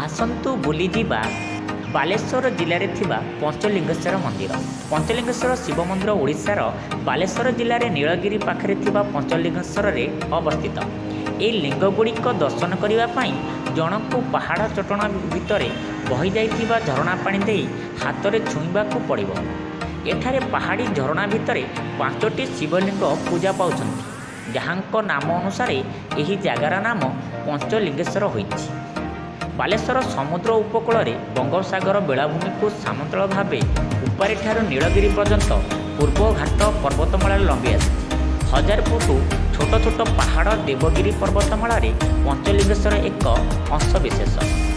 ଆସନ୍ତୁ ବୁଲିଯିବା ବାଲେଶ୍ୱର ଜିଲ୍ଲାରେ ଥିବା ପଞ୍ଚଲିଙ୍ଗେଶ୍ୱର ମନ୍ଦିର। ପଞ୍ଚଲିଙ୍ଗେଶ୍ୱର ଶିବ ମନ୍ଦିର ଓଡ଼ିଶାର ବାଲେଶ୍ୱର ଜିଲ୍ଲାରେ ନୀଳଗିରି ପାଖରେ ଥିବା ପଞ୍ଚଲିଙ୍ଗେଶ୍ୱରରେ ଅବସ୍ଥିତ। ଏହି ଲିଙ୍ଗଗୁଡ଼ିକ ଦର୍ଶନ କରିବା ପାଇଁ ଜଣଙ୍କୁ ପାହାଡ଼ ଚଟାଣ ଭିତରେ ବହିଯାଇଥିବା ଝରଣା ପାଣି ଦେଇ ହାତରେ ଛୁଇଁବାକୁ ପଡ଼ିବ। ଏଠାରେ ପାହାଡ଼ି ଝରଣା ଭିତରେ 5ଟି ଶିବଲିଙ୍ଗ ପୂଜା ପାଉଛନ୍ତି, ଯାହାଙ୍କ ନାମ ଅନୁସାରେ ଏହି ଜାଗାର ନାମ ପଞ୍ଚଲିଙ୍ଗେଶ୍ୱର ହୋଇଛି। ବାଲେଶ୍ୱର ସମୁଦ୍ର ଉପକୂଳରେ ବଙ୍ଗୋପସାଗର ବେଳାଭୂମିକୁ ସମାନ୍ତରାଳ ଭାବେ ଉପରେଠାରୁ ନୀଳଗିରି ପର୍ଯ୍ୟନ୍ତ ପୂର୍ବ ଘାଟ ପର୍ବତମାଳାରେ ଲମ୍ବି ଆସିଛି। 1000 ଫୁଟ ଛୋଟ ଛୋଟ ପାହାଡ଼ ଦେବଗିରି ପର୍ବତମାଳାରେ ପଞ୍ଚଲିଙ୍ଗେଶ୍ୱର ଏକ ଅଂଶବିଶେଷ।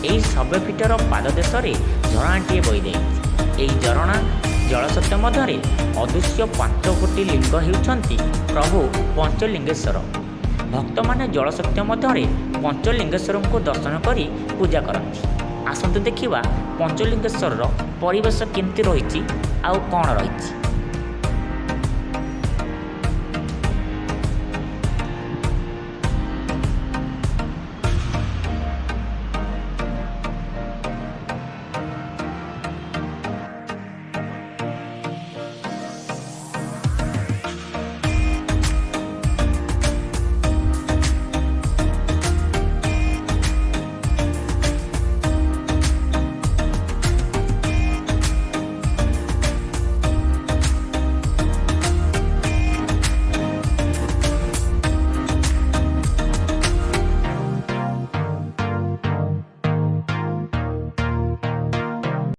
ଏହି ଶୈବପୀଠର ପାଦଦେଶରେ ଝରଣାଟିଏ ବହିଯାଇଛି। ଏହି ଝରଣା ଜଳସତ୍ୟ ମଧ୍ୟରେ ଅଦୃଶ୍ୟ 5 ଲିଙ୍ଗ ହେଉଛନ୍ତି ପ୍ରଭୁ ପଞ୍ଚଲିଙ୍ଗେଶ୍ୱର। ଭକ୍ତମାନେ ଜଳସତ୍ୟ ମଧ୍ୟରେ ପଞ୍ଚଲିଙ୍ଗେଶ୍ୱରଙ୍କୁ ଦର୍ଶନ କରି ପୂଜା କରନ୍ତି। ଆସନ୍ତୁ ଦେଖିବା ପଞ୍ଚଲିଙ୍ଗେଶ୍ୱରର ପରିବେଶ କେମିତି ରହିଛି ଆଉ କ'ଣ ରହିଛି।